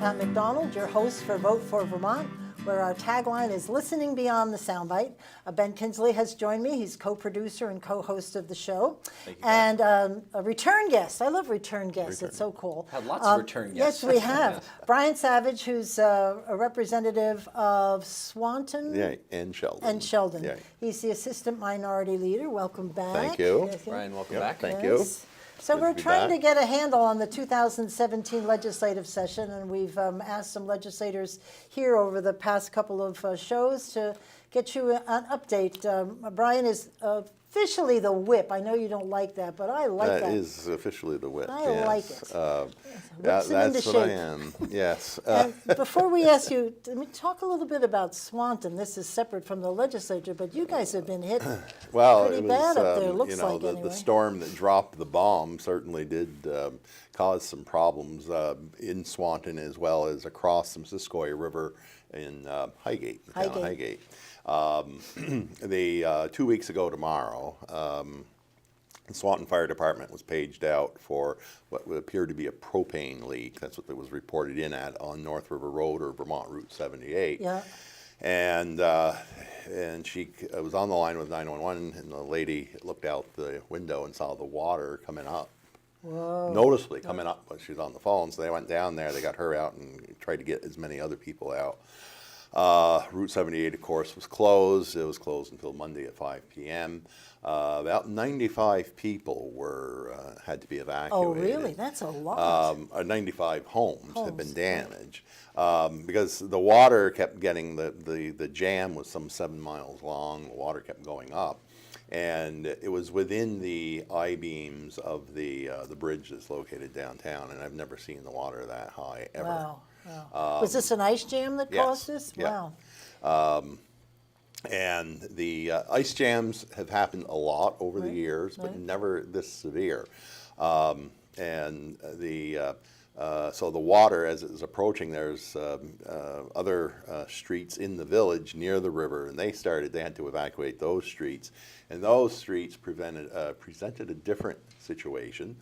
Pat McDonald, your host for Vote for Vermont, where our tagline is Listening Beyond the Soundbite. Ben Kinsley has joined me. He's co-producer and co-host of the show. Thank you, and a return guest. I love return guests. It's so cool. Had lots of return guests. Yes, we have. Brian Savage, who's a representative of Swanton. Yeah, and Sheldon. And Sheldon. Yeah. He's the assistant minority leader. Welcome back. Thank you. Yes, yeah. Brian, welcome Yep, back. thank you. So Good we're to be trying to back. get a handle on the 2017 legislative session, and we've asked some legislators here over the past couple of shows to get you an update. Brian is officially the whip. I know you don't like that, but I like that. That is officially the whip. I yes. like it. That's Whips it into what I shape. am. Yes. And before we ask you, let me talk a little bit about Swanton. This is separate from the legislature, but you guys have been hit Well, pretty it was, bad up there, you looks know, like, the anyway. storm that dropped the bomb certainly did cause some problems in Swanton as well as across the Missisquoi River in Highgate, the town of Highgate. 2 weeks ago tomorrow, the Swanton Fire Department was paged out for what would appear to be a propane leak. That's what it was reported in at on North River Road or Vermont Route 78. Yeah. And she was on the line with 911, and the lady looked out the window and saw the water coming up. Whoa. Noticeably coming up when she was on the phone. So they went down there, they got her out and tried to get as many other people out. Route 78, of course, was closed. It was closed until Monday at 5 p.m. About 95 people had to be evacuated. Oh, really? That's a lot. 95 homes had been damaged because the water kept getting, the jam was some 7 miles long. The water kept going up. And it was within the I-beams of the bridge that's located downtown, and I've never seen the water that high ever. Wow. Wow. Was this an ice jam that caused this? Yeah. Wow. And the ice jams have happened a lot over the years, but never this severe. And so the water, as it was approaching, there's other streets in the village near the river, and they had to evacuate those streets. And those streets presented a different situation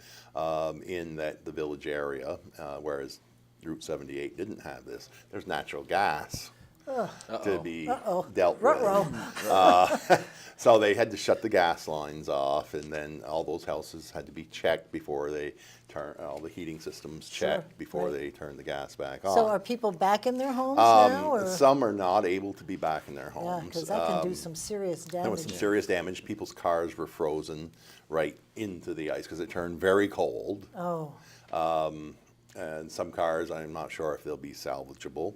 in that the village area, whereas Route 78 didn't have this. There's natural gas to be dealt with. So they had to shut the gas lines off, and then all those houses had to be checked before they all the heating systems checked before they turned the gas back on. So are people back in their homes now? Or? Some are not able to be back in their homes. Yeah, because that can do some serious damage. There was some serious damage. People's cars were frozen right into the ice because it turned very cold. Oh. And some cars, I'm not sure if they'll be salvageable.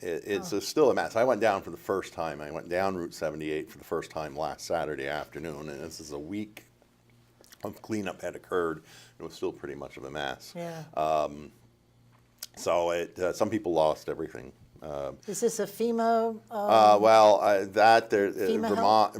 It's still a mess. I went down for the first time. I went down Route 78 for the first time last Saturday afternoon, and this is a week of cleanup had occurred. It was still pretty much of a mess. Yeah. So some people lost everything. Is this a FEMA?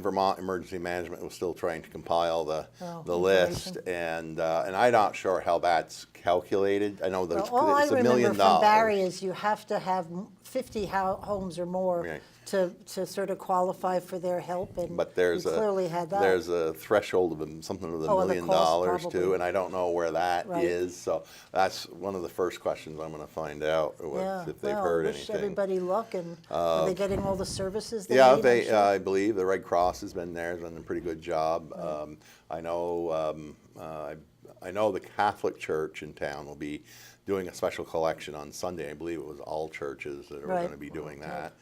Vermont Emergency Management was still trying to compile the list, and I'm not sure how that's calculated. I know that it's $1 million. From Barry is you have to have 50 homes or more to sort of qualify for their help, and but you clearly had that. There's a threshold of something with $1 million too, and I don't know where that is. So that's one of the first questions I'm going to find out if they've heard anything. Everybody luck, and are they getting all the services they need? Yeah, I believe the Red Cross has been there, has done a pretty good job. I know the Catholic Church in town will be doing a special collection on Sunday. I believe it was all churches that are going to be doing that.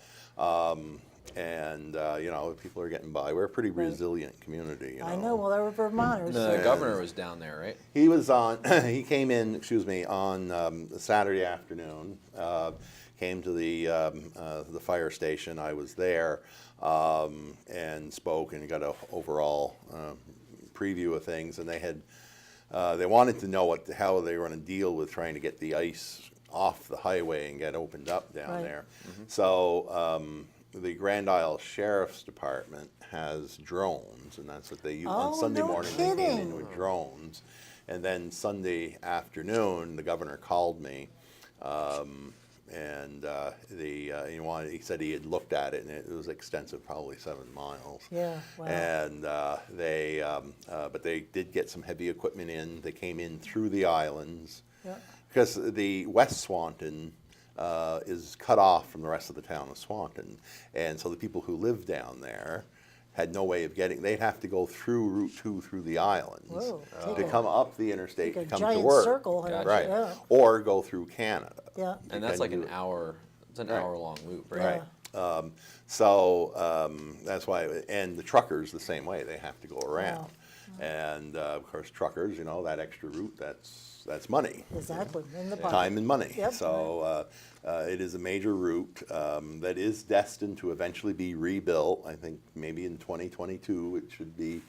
People are getting by. We're a pretty resilient community. I know. Well, there were Vermonters. The governor was down there, right? He was on. He came in. on Saturday afternoon. Came to the fire station. I was there and spoke and got an overall preview of things. And they wanted to know how they were going to deal with trying to get the ice off the highway and get opened up down there. So the Grand Isle Sheriff's Department has drones, and that's what they use on Sunday morning. They came in with drones, and then Sunday afternoon, the governor called me, and he said he had looked at it, and it was extensive, probably 7 miles. Yeah, wow. And but they did get some heavy equipment in. They came in through the islands. Yeah. because the West Swanton is cut off from the rest of the town of Swanton, and so the people who live down there had no way of getting. They'd have to go through Route 2 through the islands Whoa, to take come up the interstate take to a come to giant work, circle, right? yeah. Or go through Canada. Yeah. And that's can like do an it. hour. It's an Right. hour-long loop, right? Right. So that's why, and the truckers the same way. They have to go around, and of course truckers, that extra route, that's money. Exactly, in the pocket. Time and money. Yep. So it is a major route that is destined to eventually be rebuilt. I think maybe in 2022 it should be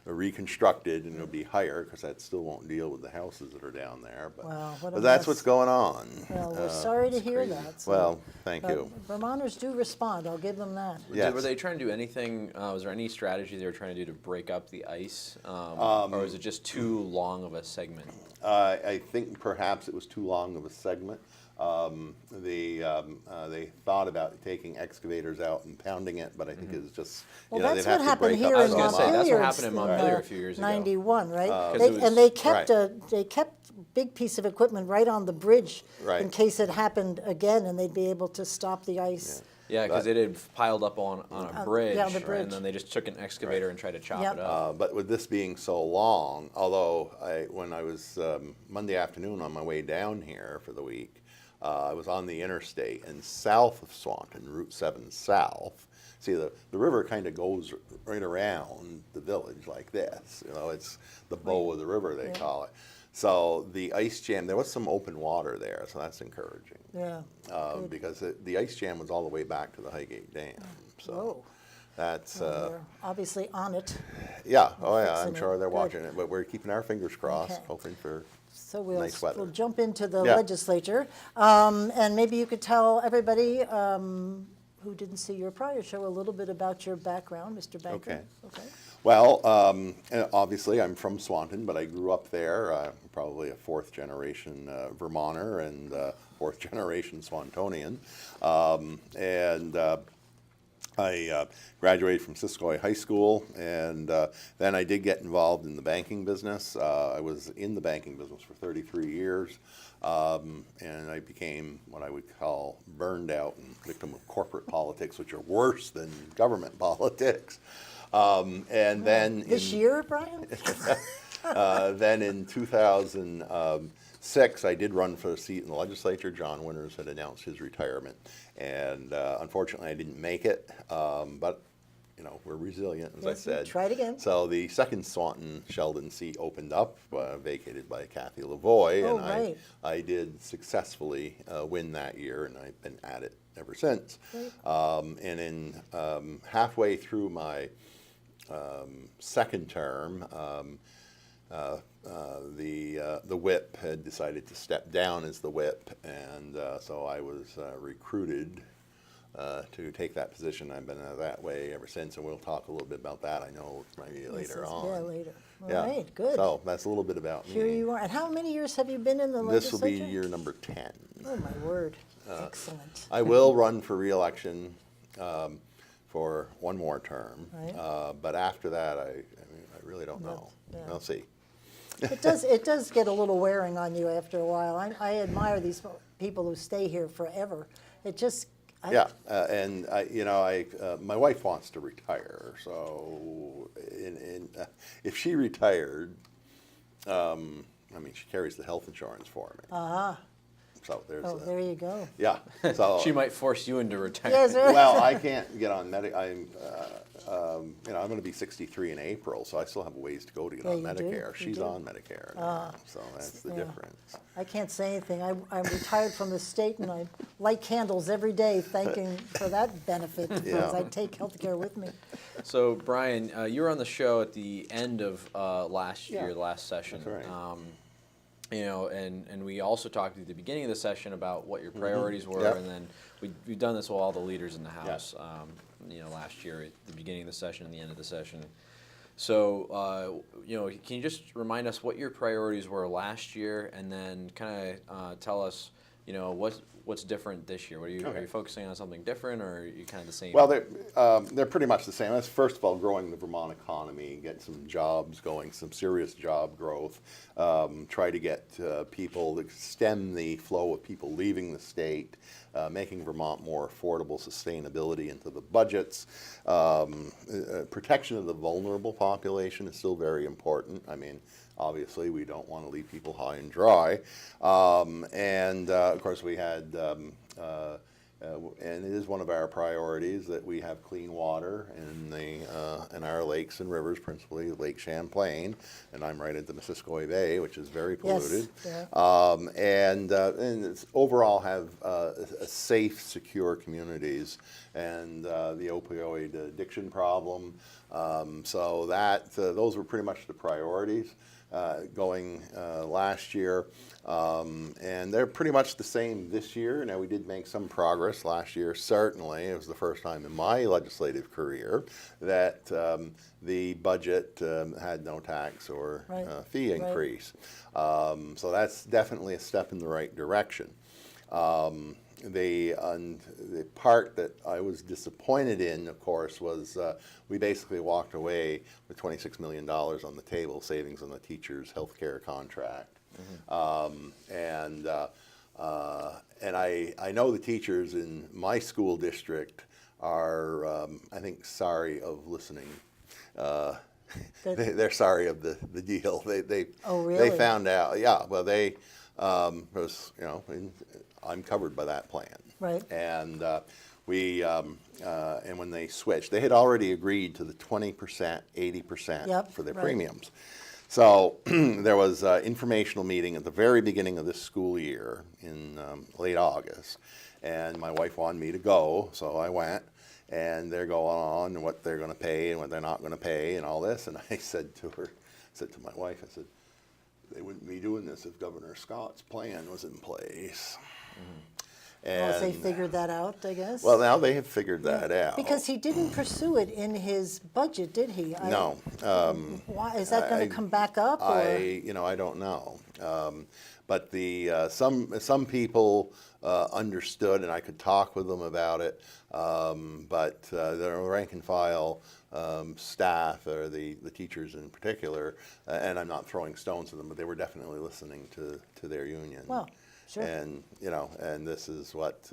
reconstructed, and it'll be higher because that still won't deal with the houses that are down there. But, Wow, what a but that's mess. what's going on. Well, we're sorry to hear that. so- Well, thank but you. Vermonters do respond, I'll give them that. Yes. Were they trying to do anything? Was there any strategy they were trying to do to break up the ice, or was it just too long of a segment? I think perhaps it was too long of a segment. They thought about taking excavators out and pounding it, but I think it was just, Well, they'd that's have what to happened break here up in so gonna much. say, that's what Montpelier. happened in Montpelier a few years ago. 91, right? 'Cause They- it was- and they kept Right. they kept big piece of equipment right on the bridge Right. in case it happened again, and they'd be able to stop the ice. Yeah, because it had piled up on a bridge, yeah, on the and bridge. then they just took an excavator and tried to chop Yep. it up. But with this being so long, although when I was Monday afternoon on my way down here for the week, I was on the interstate, and south of Swanton, Route 7 south. See, the river kind of goes right around the village like this. It's the bow of the river, they call it. So the ice jam, there was some open water there, so that's encouraging. Yeah. Good. Because the ice jam was all the way back to the Highgate Dam. So Whoa. that's, They're obviously on it. yeah, oh yeah, I'm fixing sure it. they're Good. watching it, but we're keeping our fingers crossed, Okay. hoping for So we'll, nice weather. we'll jump into the Yeah. legislature. And maybe you could tell everybody who didn't see your prior show a little bit about your background, Mr. Banker. Okay. Well, obviously, I'm from Swanton, but I grew up there. Probably a fourth generation Vermonter and fourth generation Swantonian. I graduated from Siskoy High School, and then I did get involved in the banking business. I was in the banking business for 33 years, and I became what I would call burned out and victim of corporate politics, which are worse than government politics. And then This year, Brian? then in 2006, I did run for a seat in the legislature. John Winters had announced his retirement, and unfortunately, I didn't make it. But we're resilient, as I Yes, we said. tried again. So the second Swanton Sheldon seat opened up, vacated by Kathy Lavoie, Oh, and right. I did successfully win that year, and I've been at it ever since. Great. And in halfway through my second term, the whip had decided to step down as the whip, and so I was recruited to take that position. I've been that way ever since, and we'll talk a little bit about that, I know, maybe later on. Yeah, later. All Yeah. right, good. So that's a little bit about Here me. you are. And how many years have you been in the This will legislature? be year number 10. Oh, my word. Excellent. I will run for reelection for one more term, Right. but after that, I really don't know. Yeah. We'll see. It does get a little wearing on you after a while. I admire these people who stay here forever. It just, Yeah, and my wife wants to retire, so if she retired, she carries the health insurance for me. So there's oh, there you go. yeah. So She might force you into retirement. Yes, right. well, I can't get on I'm going to be 63 in April, so I still have a ways to go to get Yeah, on you do, Medicare. you She's do. on Medicare now, so that's the yeah. difference. I can't say anything. I'm retired from the state, and I light candles every day thanking for that benefit because Yeah. I take health care with me. So, Brian, you were on the show at the end of last Yeah. year, last session. That's right. And we also talked at the beginning of the session about what your priorities were, Yep. and then we've done this with all the leaders in the House. Last year at the beginning of the session and the end of the session. So, can you just remind us what your priorities were last year, and then kind of tell us, what's different this year? What are you focusing on something different, or are you kind of the same? Well, they're pretty much the same. That's first of all growing the Vermont economy, get some jobs going, some serious job growth. Try to get people to stem the flow of people leaving the state, making Vermont more affordable, sustainability into the budgets. Protection of the vulnerable population is still very important. I mean, obviously, we don't want to leave people high and dry. Of course, we had, and it is one of our priorities that we have clean water in our lakes and rivers, principally Lake Champlain, and I'm right at the Missisquoi Bay, which is very polluted. Yes, yeah. And it's overall have safe, secure communities, and the opioid addiction problem. So those were pretty much the priorities. Going last year, and they're pretty much the same this year. Now, we did make some progress last year, certainly. It was the first time in my legislative career that the budget had no tax or fee increase. So that's definitely a step in the right direction. The part that I was disappointed in, of course, was we basically walked away with $26 million on the table, savings on the teacher's health care contract. And I know the teachers in my school district are, I think, sorry of listening. They're sorry of the deal. Oh, really? They found out. Yeah. Well, they was, I'm covered by that plan. Right. And and when they switched, they had already agreed to the 20%, 80% for their premiums. So there was an informational meeting at the very beginning of this school year in late August, and my wife wanted me to go, so I went. And they're going on what they're going to pay and what they're not going to pay and all this. And I said to my wife, I said, they wouldn't be doing this if Governor Scott's plan was in place. Well, they figured that out, I guess. Well, now they have figured that out. Because he didn't pursue it in his budget, did he? No. Why is that going to come back up? Or? I don't know. But some people understood, and I could talk with them about it. But the rank and file staff, or the teachers in particular, and I'm not throwing stones at them, but they were definitely listening to their union. Well, sure. And and this is what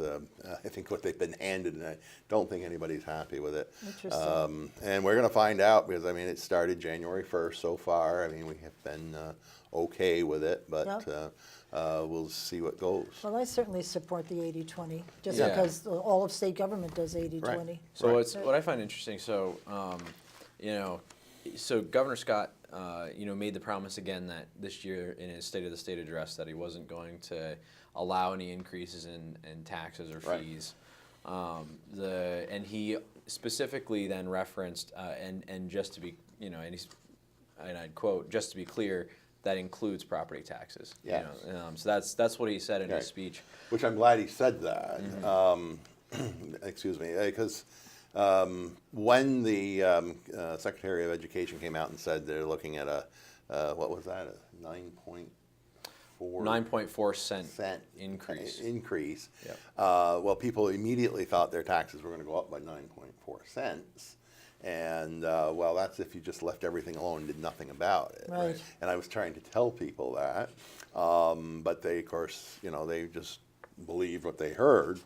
I think what they've been handed, and I don't think anybody's happy with it. Interesting. And we're going to find out, because it started January 1st so far. We have been okay with it, but we'll see what goes. Well, I certainly support the 80-20, just because all of state government does 80-20. Right. So what I find interesting, so Governor Scott, made the promise again that this year in his State of the State address that he wasn't going to allow any increases in taxes or fees. And he specifically then referenced, and just to be, and I'd quote, just to be clear, that includes property taxes. Yes. So that's what he said in his speech. Which I'm glad he said that. Excuse me, because when the Secretary of Education came out and said they're looking at what was that, a 9.4 cent increase. Yep. Well, people immediately thought their taxes were going to go up by 9.4 cents. And well, that's if you just left everything alone and did nothing about it. Right. And I was trying to tell people that, but they, of course, they just believed what they heard.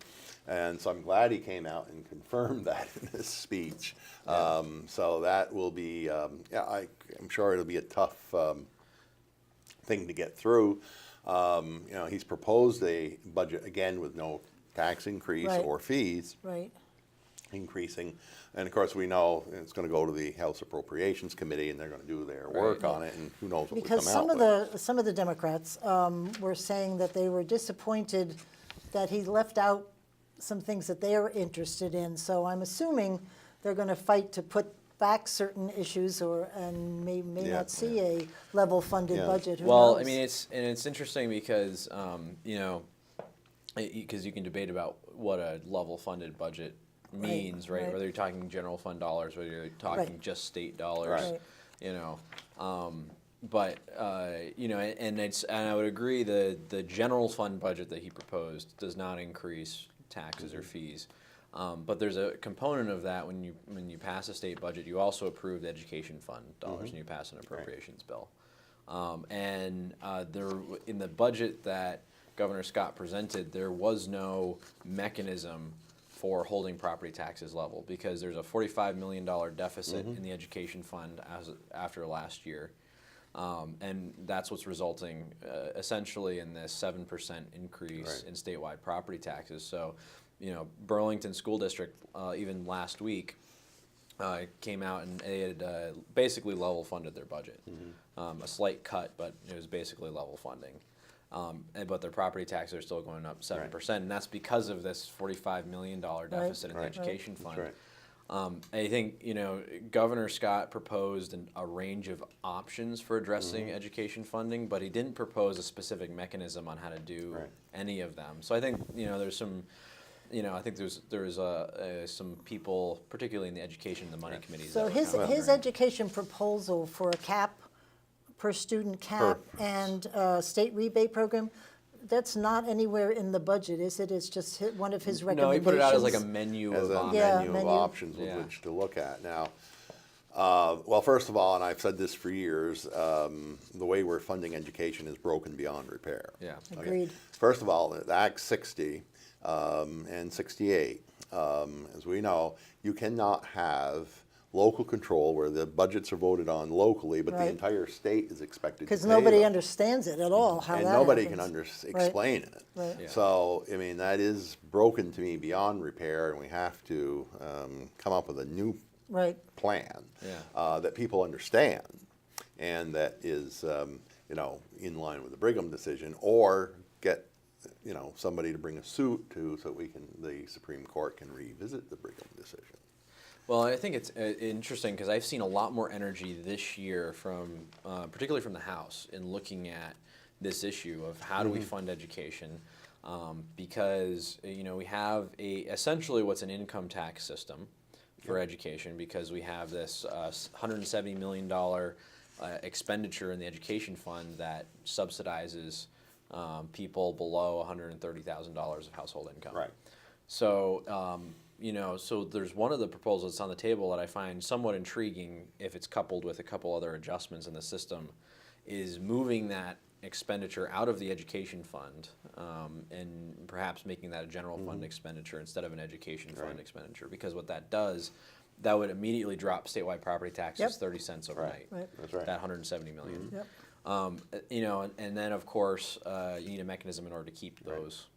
And so I'm glad he came out and confirmed that in his speech. So that will be, I'm sure it'll be a tough thing to get through. He's proposed a budget, again, with no tax increase or fees. Right. Increasing, and of course we know it's going to go to the House Appropriations Committee, and they're going to do their work on it, and who knows what Because we come out with. some of the Democrats were saying that they were disappointed that he left out some things that they are interested in. So I'm assuming they're going to fight to put back certain issues, and may not see a level funded budget. Who knows? It's interesting because because you can debate about what a level funded budget means, right? Whether you're talking general fund dollars, whether you're talking just state dollars, but you know, and I would agree the general fund budget that he proposed does not increase taxes or fees. But there's a component of that when you pass a state budget, you also approve the education fund dollars, and you pass an appropriations bill. There in the budget that Governor Scott presented, there was no mechanism for holding property taxes level because there's a $45 million deficit in the education fund after last year. And that's what's resulting essentially in this 7% increase in statewide property taxes. So, you know, Burlington School District, even last week, came out and they had basically level funded their budget. A slight cut, but it was basically level funding. But their property taxes are still going up 7%, and that's because of this $45 million deficit in the education fund. I think, you know, Governor Scott proposed a range of options for addressing education funding, but he didn't propose a specific mechanism on how to do any of them. So I think, you know, there's some, you know, I think there's some people, particularly in the education and the money committees. So his education proposal for a cap, per student cap, and state rebate program, that's not anywhere in the budget, is it? It's just one of his recommendations? No, he put it out as like a menu as of a options. menu of options with which to look at. Now, well, first of all, and I've said this for years, the way we're funding education is broken beyond repair. Yeah. Agreed. First of all, the Act 60 and 68, as we know, you cannot have local control where the budgets are voted on locally, but the entire state is expected to pay Because nobody them. understands it at all, how And that nobody happens. can explain it. Right. Yeah. So, I mean, that is broken to me beyond repair, and we have to come up with a new plan that people understand and that is, you know, in line with the Brigham decision, or get, you know, somebody to bring a suit to so the Supreme Court can revisit the Brigham decision. Well, I think it's interesting because I've seen a lot more energy this year from, particularly from the House, in looking at this issue of how do we fund education, because you know we have essentially what's an income tax system for education because we have this $170 million expenditure in the education fund that subsidizes people below $130,000 of household income. Right. So. You know, so there's one of the proposals that's on the table that I find somewhat intriguing if it's coupled with a couple other adjustments in the system, is moving that expenditure out of the education fund and perhaps making that a general fund expenditure instead of an education fund expenditure. Because what that does, that would immediately drop statewide property taxes 30 cents overnight. That's right. That $170 million. You know, and then of course you need a mechanism in order to keep those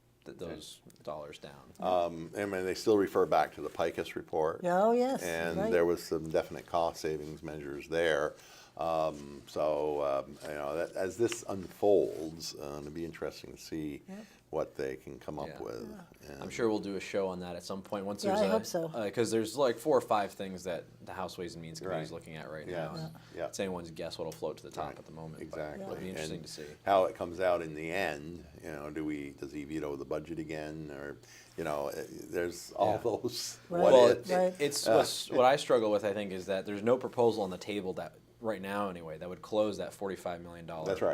dollars down. I mean, they still refer back to the PICUS report. Oh, yes. And there was some definite cost savings measures there. So, you know, as this unfolds, it'll be interesting to see what they can come up with. And I'm sure we'll do a show on that at some point. Once Yeah, there's I hope so. Because there's like 4 or 5 things that the House Ways and Means Committee is looking at right now. And Yeah. it's anyone's guess what'll float to the top at the moment. but Exactly. It'll be interesting And to see. how it comes out in the end. You know, does he veto the budget again, or, you know, there's all those what Well, ifs. it's what I struggle with. I think is that there's no proposal on the table that right now anyway that would close that $45 million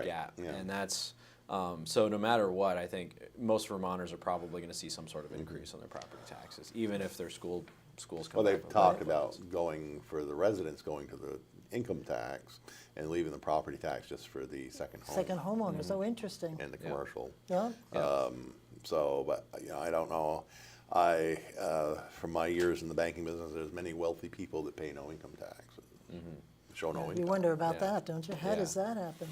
gap, and that's. So no matter what, I think most Vermonters are probably going to see some sort of increase on their property taxes, even if their schools come Well, they've up with talked lower about funds. going for the residents going to the income tax and leaving the property tax just for the second home. Second homeowners, oh, interesting. And the commercial. Yeah. So, but, you know, I don't know. From my years in the banking business, there's many wealthy people that pay no income tax, show no income. You wonder about that, don't you? How Yeah. does that happen?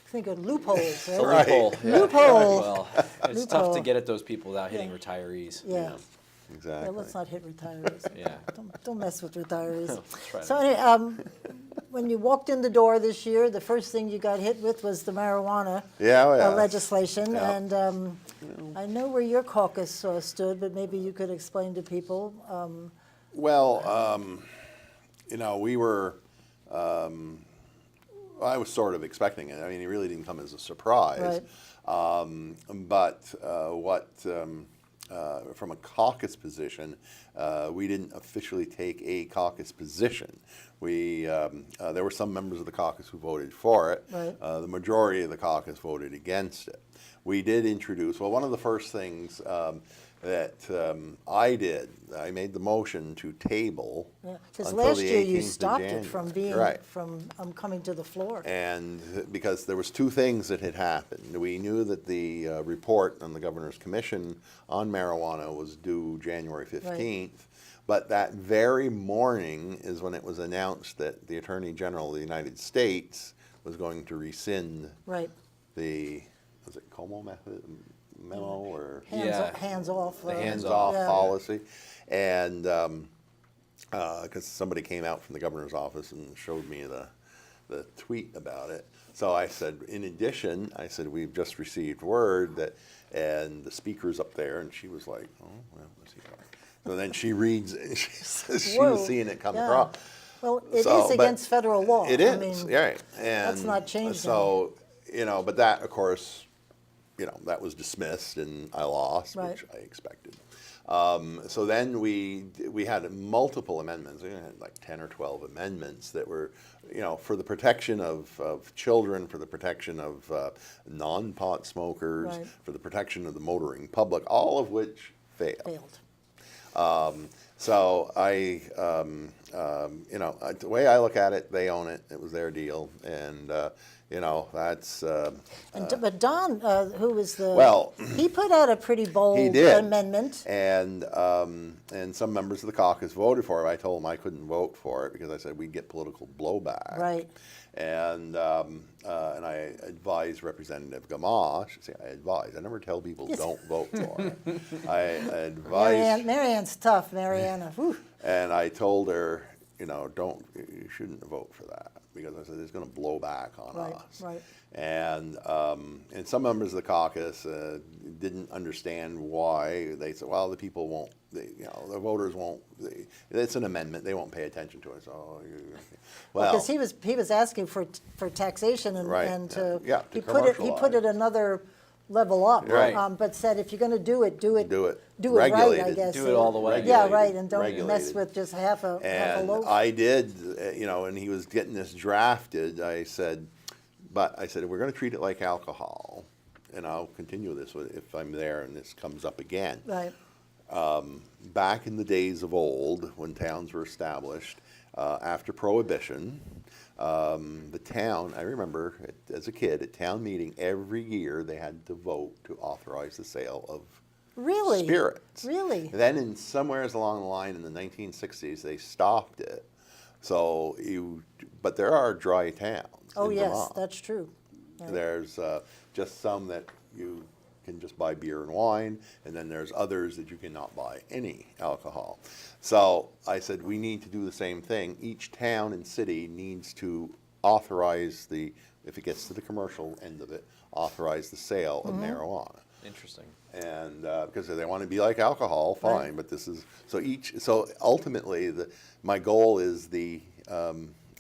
Think of loopholes, It's a right? loophole. Loophole. Well, it's tough to Loophole. get at those people without hitting retirees. Yeah. Exactly. Yeah, let's not hit retirees. Yeah. Don't mess with retirees. right. So anyway, when you walked in the door this year, the first thing you got hit with was the marijuana legislation. Yeah. And I know where your caucus stood, but maybe you could explain to people. Well, you know, we were, I was sort of expecting it. I mean, it really didn't come as a surprise. Right. But what from a caucus position, we didn't officially take a caucus position. There were some members of the caucus who voted for it. Right. The majority of the caucus voted against it. We did introduce, well, one of the first things that I did, I made the motion to table Because until last the year you 18th of stopped it January. from being, Right. from coming to the floor. And because there was two things that had happened. We knew that the report on the Governor's Commission on marijuana was due January 15th. But that very morning is when it was announced that the Attorney General of the United States was going to rescind Right. the, was it Como memo or? Hands off. The hands-off yeah. policy. And because somebody came out from the governor's office and showed me the tweet about it. So I said, in addition, I said, we've just received word that, and the speaker's up there, and she was like, oh, well, what's he talking? So then she reads, she says she Whoa, was seeing it come yeah. across. Well, it So, is but against federal law. It I is, mean, right. And that's not changed so, but that, of course, that was dismissed and I lost, Right. which I expected. So then we had multiple amendments. We had like 10 or 12 amendments that were, for the protection of children, for the protection of non-pot smokers, Right. for the protection of the motoring public, all of which failed. So the way I look at it, they own it. It was their deal, and that's. But Don, who was Well, he put out a pretty bold he did. amendment. And some members of the caucus voted for it. I told them I couldn't vote for it because I said we'd get political blowback. Right. And I advised Representative Gamache. See, I advise. I never tell people don't vote for it. I advised. Marianne's tough, Mariana. Whew. And I told her, you shouldn't vote for that because I said it's going to blow back on Right, us. right. And some members of the caucus didn't understand why. They said, well, the people won't, the voters won't. It's an amendment. They won't pay attention to it. So, Because he was asking for taxation and Right, and yeah, he to put it another level up. Right. But said if you're going to do it Do it right. I regulated. guess. Do it all the way. Yeah, Regulated, right, and don't mess regulated. with just half a And loaf. I did, and he was getting this drafted. I said, we're going to treat it like alcohol, and I'll continue this if I'm there and this comes up again. Right. Back in the days of old, when towns were established, after Prohibition, the town, I remember as a kid, at town meeting every year, they had to vote to authorize the sale of Really? spirits. Really? Then somewheres along the line in the 1960s, they stopped it. So but there are dry towns. Oh, in yes, Vermont. that's true. Right. There's just some that you can just buy beer and wine, and then there's others that you cannot buy any alcohol. So I said we need to do the same thing. Each town and city needs to authorize if it gets to the commercial end of it, authorize the sale of marijuana. Interesting. And because they want to be like alcohol, fine. Right. But this is so ultimately my goal is the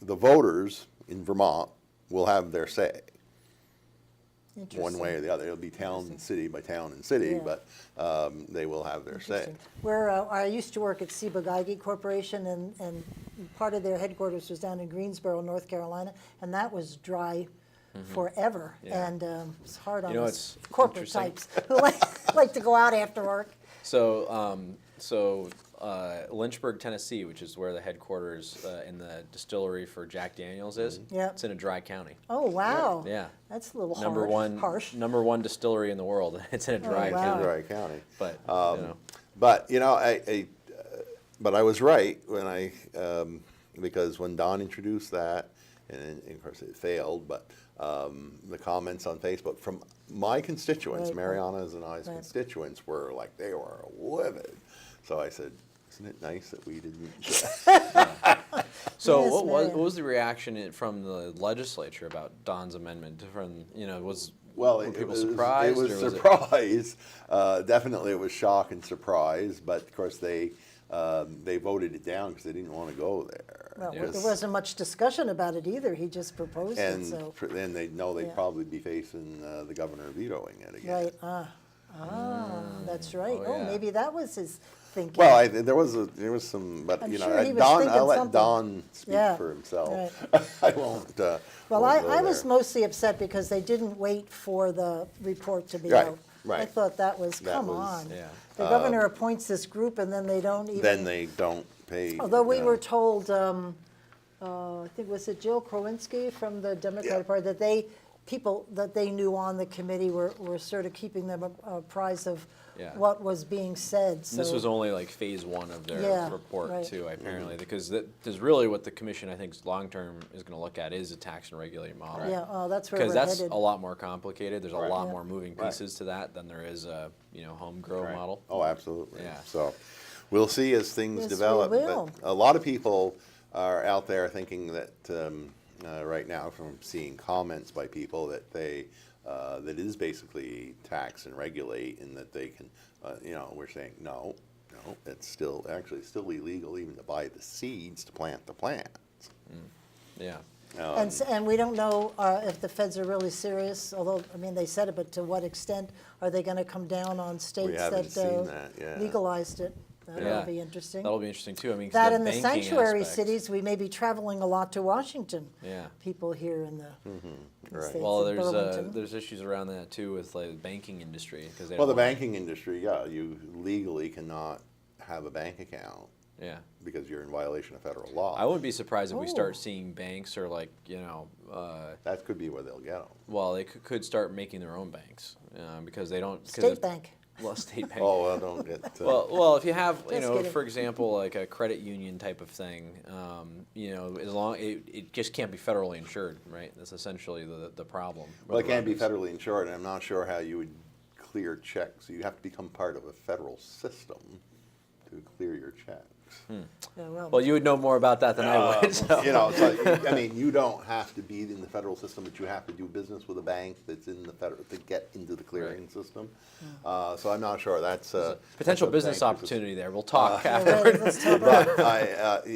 voters in Vermont will have their say. One way or the other. It'll be town and city by town and city, Yeah. but they will have their say. Where I used to work at Ciba-Geigy Corporation, and part of their headquarters was down in Greensboro, North Carolina, and that was dry forever. Yeah. And it's hard on it's us corporate interesting. types who like to go out after work. So Lynchburg, Tennessee, which is where the headquarters in the distillery for Jack Daniels is. Yeah. It's in a dry county. Oh, wow. Yeah. That's a little harsh. Number one distillery in the world. It's in a dry wow. county. Dry county. But But but I was right when because when Don introduced that, and of course it failed, but the comments on Facebook from my constituents, Right. Mariana's and I's Right. constituents, were like, they were livid. So I said, isn't it nice that we didn't? So Yes, what Marianne. was the reaction from the legislature about Don's amendment? Well, were it people was, surprised? It was or was surprise. Definitely, it was shock and surprise. But of course, they voted it down because they didn't want to go there. Well, Yes. there wasn't much discussion about it either. He just proposed it. And So then they know they'd Yeah. probably be facing the governor vetoing it again. right. That's right. Oh, Oh, yeah. maybe that was his thinking. Well, there was some, but I'm you know, sure he was Don. thinking I'll let something. Don speak Yeah, for himself. right. I won't. Well, won't go I was there. mostly upset because they didn't wait for the report to be Right, out. right. I thought that was, That come was- on. Yeah. The governor appoints this group and then they don't even. Then they don't pay. Although we were told, I think, was it Jill Krowinski from the Democratic Party, that people that they knew on the committee were sort of keeping them apprised of Yeah. what was being said, And this so- was only like phase one of their Yeah, report right. too, apparently, because really what the commission, I think, long-term is going to look at is a tax and regulated model. Yeah, oh, that's where Because we're that's headed. a lot more complicated. There's a Right. lot Yeah. more moving Right. pieces to that than there is a, home grow Right. model. Oh, absolutely. Yeah. So we'll see as things Yes, we develop. will. But a lot of people are out there thinking that right now, from seeing comments by people, that that it is basically tax and regulate, and that they can, we're saying no, it's still illegal even to buy the seeds to plant the plants. Yeah. And we don't know if the feds are really serious, although, I mean, they said it, but to what extent are they going to come down on states haven't that seen that yet. legalized it? That'll Yeah. be interesting. That'll be interesting too. I mean, 'cause That the and the banking sanctuary aspect- cities, we may be traveling a lot to Washington. Yeah. People here in the Right. states Well, of Burlington. there's issues around that too with like the banking industry because they Well, the don't wanna- banking industry, you legally cannot have a bank account Yeah. because you're in violation of federal law. I wouldn't be surprised if we Oh. start seeing banks or like That could be where they'll get them. well they could start making their own banks because they don't 'cause State if- Bank. Well, state bank. Oh, well, don't get. Well, if you have, Just kidding. for example, like a credit union type of thing, as long it just can't be federally insured, right? That's essentially the problem. Well, it can't be federally insured, and I'm not sure how you would clear checks. You have to become part of a federal system to clear your checks. Yeah, Well, you would know more about that than I would. So. I mean, you don't have to be in the federal system, but you have to do business with a bank that's in the federal to get into the clearing system. So I'm not sure. That's Potential that's a business banker's opportunity there. We'll talk Yeah, after. right, let's talk about it.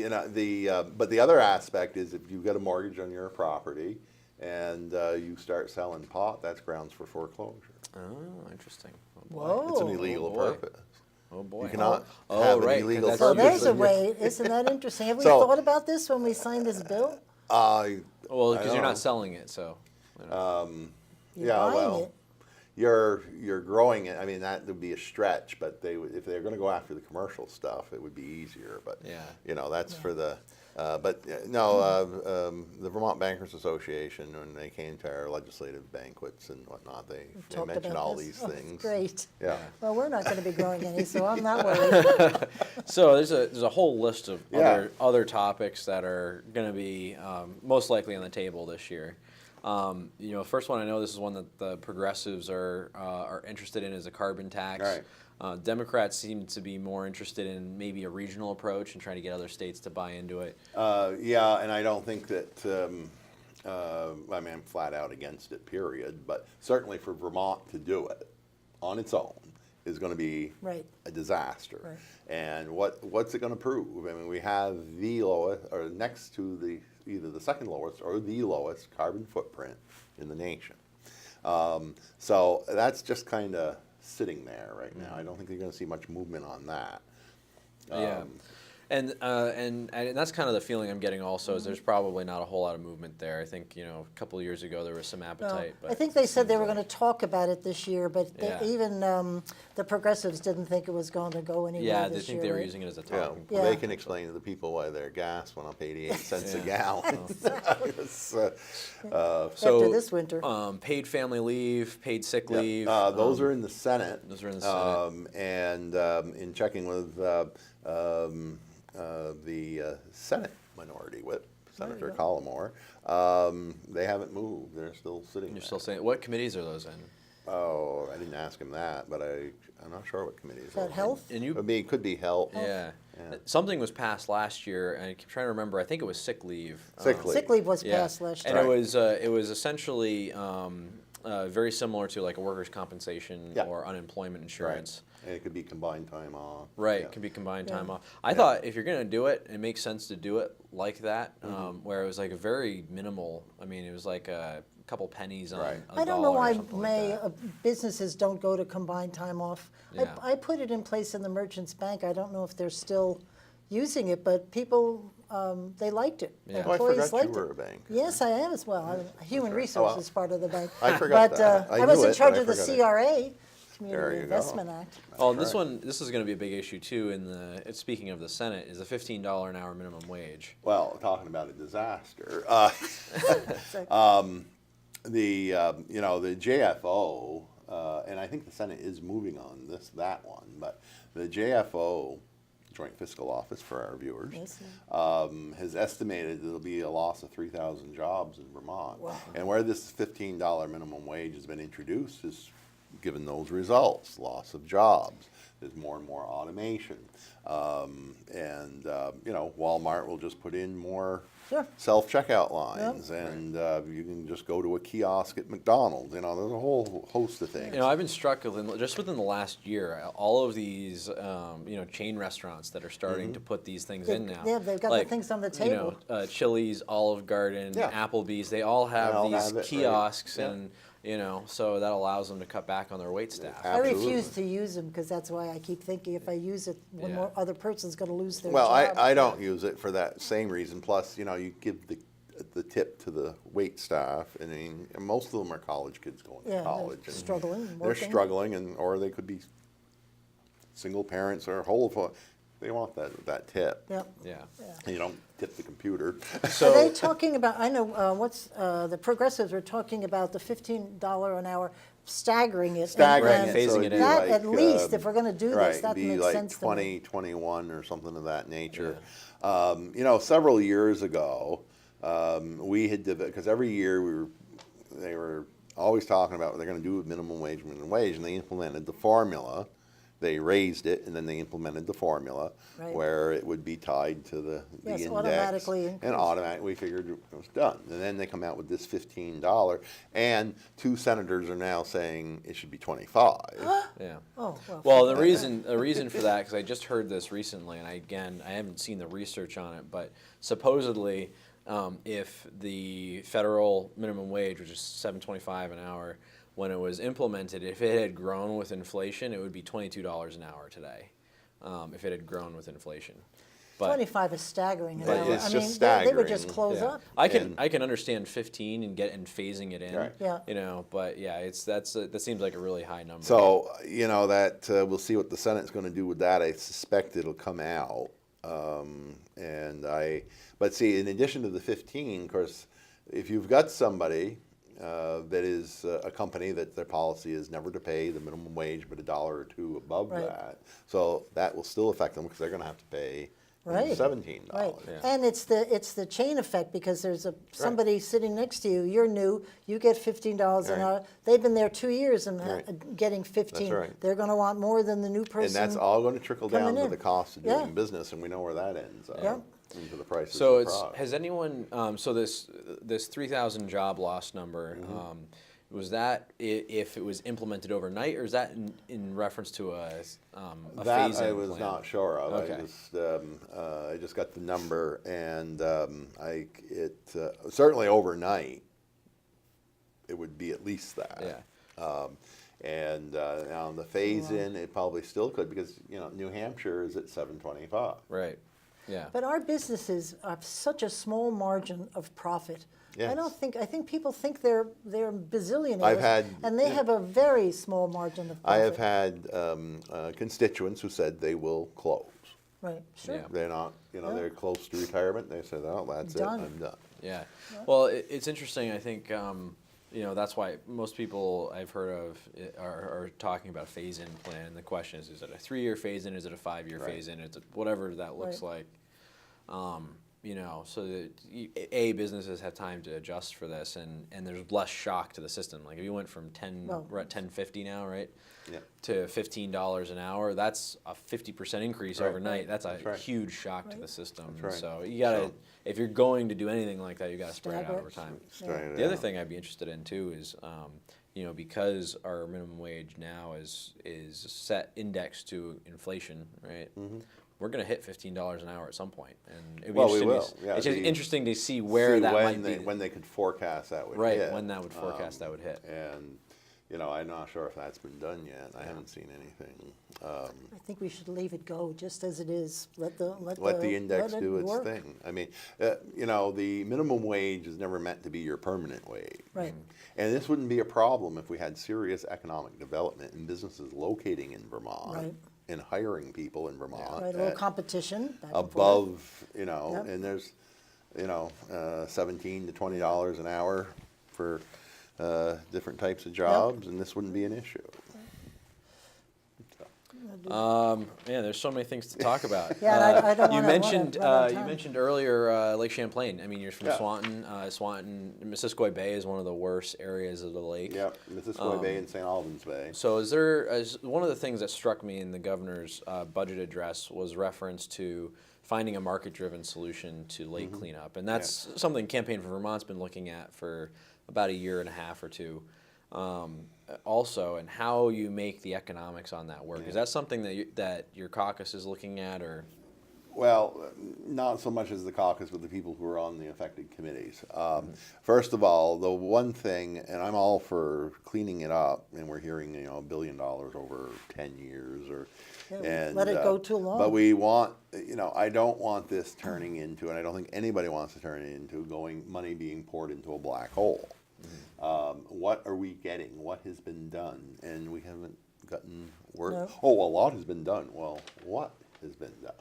But but the other aspect is if you've got a mortgage on your property and you start selling pot, that's grounds for foreclosure. Oh, interesting. Oh, boy. Whoa. It's an illegal boy. purpose. Oh boy. You cannot Oh, have right, an 'cause illegal that's- So purpose. there's a and you- way, isn't that interesting? Have we So- thought about this when we signed this bill? Well, I because you're know. not selling it, so. You're Yeah, buying well, it. you're growing it. I mean, that would be a stretch, but if they're going to go after the commercial stuff, it would be easier. But Yeah. that's for the. The Vermont Bankers Association, when they came to our legislative banquets and whatnot, they Talked mentioned about all this. these Oh, things. Great. Yeah. Well, we're not going to be growing any, so I'm not worried. So there's a whole list of Yeah. other topics that are going to be most likely on the table this year. First one I know this is one that the progressives are interested in is a carbon tax. Right. Democrats seem to be more interested in maybe a regional approach and trying to get other states to buy into it. Yeah, and I don't think that. I mean, I'm flat out against it. Period. But certainly for Vermont to do it on its own is going to be Right. a disaster. Right. And what's it going to prove? I mean, we have the lowest, or next to either the second lowest or the lowest carbon footprint in the nation. So that's just kind of sitting there right now. I don't think you're going to see much movement on that. Yeah. And that's kind of the feeling I'm getting also is there's probably not a whole lot of movement there. I think, a couple of years ago there was some appetite. But I think they said they seems were like- going to talk about it this year, but Yeah. even the progressives didn't think it was going to go anywhere Yeah, they this think year. they were right? using it as a Yeah, talking point. Yeah. they can explain to the people why their gas went up 88 cents a gallon. It's, After this winter. Paid family leave, paid sick yeah, leave. those are in the Senate. Those are in the Senate. And in checking with the Senate Minority Whip, Senator Collmore, they haven't moved. They're still sitting You're there. still saying what committees are those in? Oh, I didn't ask him that, but I'm not sure what committees. that health? And you, It could be health. yeah. Yeah. Something was passed last year, and I keep trying to remember. I think it was sick leave. Sick leave. Sick leave was Yeah. passed last And year. it was essentially very similar to like a workers' compensation Yeah. or unemployment insurance. And it could be combined time off. Right, Yeah. it can be combined Yeah. time off. I thought if you're going to do it, it makes sense to do it like that, where it was like a very minimal. I mean, it was like a couple pennies on Right. a I don't know dollar or why something like that. businesses don't go to combined time off. Yeah. I put it in place in the Merchants Bank. I don't know if they're still using it, but people, they liked it. Yeah. Oh, I Employees forgot liked you were it. a bank. Yes, I am as well. I'm human resources part of the bank. I forgot But that. I I was knew in it, charge but I of the forgot it. CRA, There Community you Investment go. Act. Oh, That's right. this is going to be a big issue too. Speaking of the Senate, is the $15 an hour minimum wage. Well, talking about a disaster. So- The JFO, and I think the Senate is moving on that one, but the JFO, Joint Fiscal Office for our viewers, Yes, has estimated there'll be a loss of 3,000 jobs in Vermont. Wow. And where this $15 minimum wage has been introduced is given those results, loss of jobs. There's more and more automation. Walmart will just put in more Sure. self-checkout lines, and you can just go to a kiosk at McDonald. There's a whole host of things. I've been struck with, just within the last year, all of these, chain restaurants that are starting to put these things in now. Yeah, they've got the things on the table. Chili's, Olive Garden, Yeah. Applebee's, they all have They all these have it, right. kiosks, Yeah. and so that allows them to cut back on their wait staff. I refuse Absolutely. to use them because that's why I keep thinking if I use it, one Yeah. more other person's going to lose their Well, job. I don't use it for that same reason. Plus, you give the tip to the wait staff. I mean, and most of them are college kids going Yeah, to college. they're and struggling and They're working. struggling, or they could be single parents or they want that tip. Yep. Yeah. You don't tip the computer. Are they talking about, I know, the progressives are talking about the $15 an hour, staggering it. Staggering and it, so phasing it it'd in. be That, like, at least, if we're going to do this, right, that be makes like sense to me. 2021 or something of that nature. Several years ago, we had because every year they were always talking about what they're going to do with minimum wage, and they implemented the formula. They raised it, and then they implemented the formula Right. where it would be tied to the Yes, index. automatically And increased. automatically, we figured it was done. And then they come out with this $15, and 2 senators are now saying it should be 25. Yeah. Oh, Well, the reason for that, because I just heard this recently, and I haven't seen the research on it, but supposedly, if the federal minimum wage, which is $7.25 an hour, when it was implemented, if it had grown with inflation, it would be $22 an hour today. If it had grown with inflation. But 25 is staggering. an But hour. it's I just mean, they would just staggering. close yeah. up. I can understand 15 and phasing it in. Right. Yeah. But yeah, that seems like a really high number. So, that we'll see what the Senate's going to do with that. I suspect it'll come out. But see, in addition to the 15, of course, if you've got somebody that is a company that their policy is never to pay the minimum wage but $1 or $2 above Right. that, so that will still affect them because they're going to have to pay Right. $17. Right, Yeah. and it's the chain effect because there's somebody sitting next to you. You're new. You get $15 an Right. hour. They've been there 2 years and Right. getting 15. That's right. They're going to want more than the new person. And that's all going to trickle down coming to in. the cost of Yeah. doing business, and we know where that ends up. Yeah. Into the prices So of the product. has anyone? So this 3,000 job loss number. Mm-hmm. Was that if it was implemented overnight, or is that in reference to a That phase-in I was plan? not sure of. Okay. I just got the number, and certainly overnight, it would be at least that. Yeah. On the phase-in, it probably still could because New Hampshire is at 725. Right. Yeah. But our businesses have such a small margin of profit. Yes. I think people think they're bazillionaires. I've had- and they yeah. have a very small margin of I profit. have had constituents who said they will close. Right, sure. Yeah. They're not, they're close to retirement. They said, "Oh, that's Done. it. I'm done." Yeah. Well, it's interesting. I think that's why most people I've heard of are talking about a phase-in plan. The question is it a 3-year phase-in? Is it a 5-year Right. phase-in? It's whatever that looks Right. like. So that businesses have time to adjust for this, and there's less shock to the system. Like if you went from we're at 10.50 now, right? Yeah. To $15 an hour, that's a 50% increase Right. overnight. That's a That's right. huge shock to Right. the system. That's right. So you gotta if you're going to do anything like that, you got to spread it out Stagger. over time. Straight The other out. thing I'd be interested in too is, because our minimum wage now is set indexed to inflation, right? We're going to hit $15 an hour at some point, and it'd be Well, we interesting. will. Yeah, it's just the- interesting to see where See that when might they, be. when they could forecast that would Right, hit. when that would forecast that would hit. And, I'm not sure if that's been done yet. I haven't seen anything. I think we should leave it go just as it is. Let the Index let it do its work. thing. I mean, the minimum wage is never meant to be your permanent wage. Right. And this wouldn't be a problem if we had serious economic development and businesses locating in Vermont Right. and hiring people in Vermont Right, a little at competition. back and forth. above, Yep. and there's, $17 to $20 an hour for different types of jobs, and this wouldn't be an issue. Yeah, there's so many things to talk about. Yeah, and I don't you wanna mentioned run out of you time. mentioned earlier Lake Champlain. I mean, you're from Yeah. Swanton. Missisquoi Bay is one of the worst areas of the lake. Yep, Missisquoi Bay and St. Albans Bay. So, one of the things that struck me in the governor's budget address was reference to finding a market-driven solution to lake cleanup, and that's something Campaign for Vermont's been looking at for about a year and a half or two. Also, and how you make the economics on that work. Is that something that your caucus is looking at, or? Well, not so much as the caucus, but the people who are on the affected committees. First of all, the one thing, and I'm all for cleaning it up, and we're hearing, $1 billion over 10 years, and let it go too long. But we want, I don't want this turning into, and I don't think anybody wants to turn it into money being poured into a black hole. What are we getting? What has been done? And we haven't gotten word. No. Oh, a lot has been done. Well, what has been done?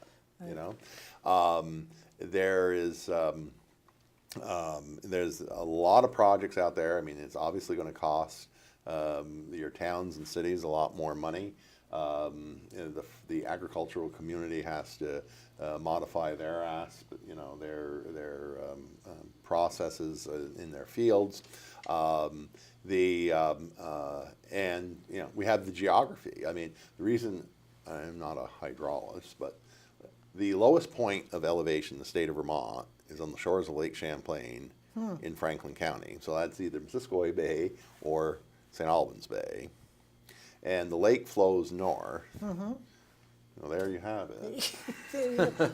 There's a lot of projects out there. I mean, it's obviously going to cost your towns and cities a lot more money. The agricultural community has to modify their their processes in their fields. And we have the geography. I mean, the reason I'm not a hydrologist, but the lowest point of elevation in the state of Vermont is on the shores of Lake Champlain in Franklin County. So that's either Missisquoi Bay or St. Albans Bay. And the lake flows north. Well, there you have it.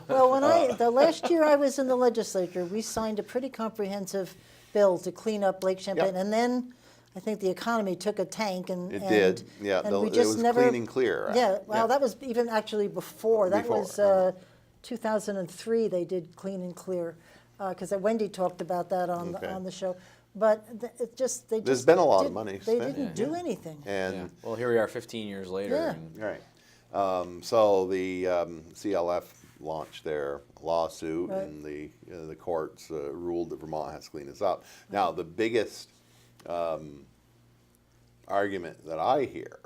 Well, the last year I was in the legislature, we signed a pretty comprehensive bill to clean up Lake Champlain, Yep. and then I think the economy took a tank, and It did, yeah. and we It just was never Clean and Clear. Yeah, well, Yeah. that was even actually before. That Before, was 2003. They did Clean and Clear, because Wendy talked about that on Okay. the show. But it just they There's just been a lot of did- money They spent. didn't do anything. And Yeah. Well, here we are 15 years later. Yeah. And right. So the CLF launched their lawsuit, Right. and the courts ruled that Vermont has to clean this up. Now, the biggest argument that I hear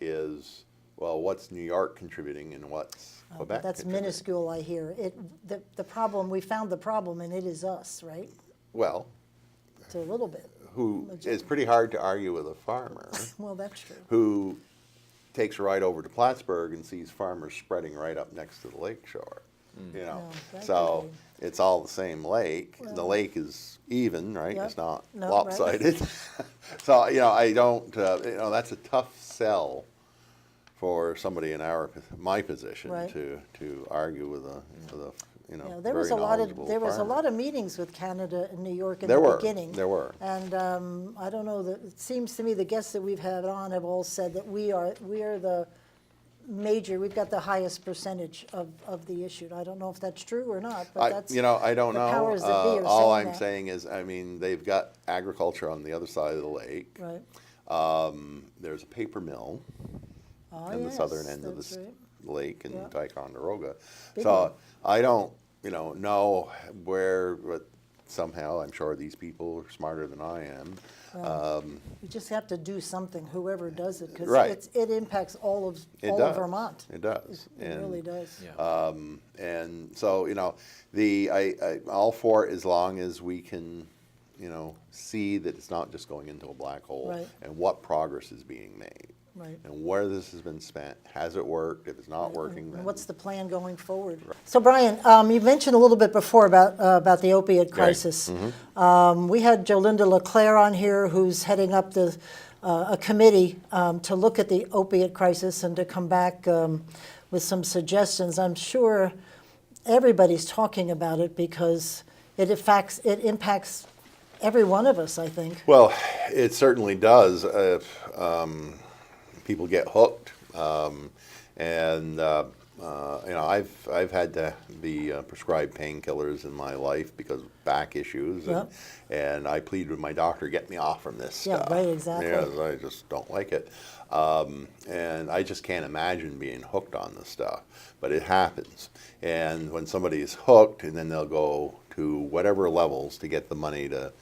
is, well, what's New York contributing and what's But Quebec that's contributing? minuscule, I hear. The problem, we found the problem, and it is us, right? Well, It's a little bit. it's pretty hard to argue with a farmer Well, that's true. who takes a ride over to Plattsburgh and sees farmers spreading right up next to the lake shore. Yeah, that So could it's all the same lake. The lake is even, right? Yep. It's not No, right. lopsided. So I don't. That's a tough sell for somebody in my position Right. to argue with a Yeah, there was very a lot knowledgeable of there was a farmer. lot of meetings with Canada and New York in There the were, beginning. there were. And I don't know. It seems to me the guests that we've had on have all said that we are the major. We've got the highest percentage of the issue. I don't know if that's true or not, but that's I don't the know. powers that be are All saying I'm that. saying is, they've got agriculture on the other side of the lake. Right. There's a paper mill Oh, in the yes, southern end of that's the right. lake in Yeah. Ticonderoga. Big So one. I don't, know where, but somehow I'm sure these people are smarter than I am. We just have to do something, whoever does it, because Right. it impacts all of It does. Vermont. It does. It really does. yeah. And so, I all for it as long as we can, see that it's not just going into a black hole Right. and what progress is being made. Right. and where this has been spent. Has it worked? If it's not working, then And what's the plan going forward? So Brian, you mentioned a little bit before about the opiate crisis. We had Jolinda LeClaire on here, who's heading up a committee to look at the opiate crisis and to come back with some suggestions. I'm sure everybody's talking about it because it impacts every one of us, I think. Well, it certainly does. People get hooked, and I've had to be prescribed painkillers in my life because of back issues, and I plead with my doctor, get me off from this stuff. Yeah, right, exactly. Because I just don't like it, and I just can't imagine being hooked on this stuff. But it happens, and when somebody is hooked, and then they'll go to whatever levels to get the money to.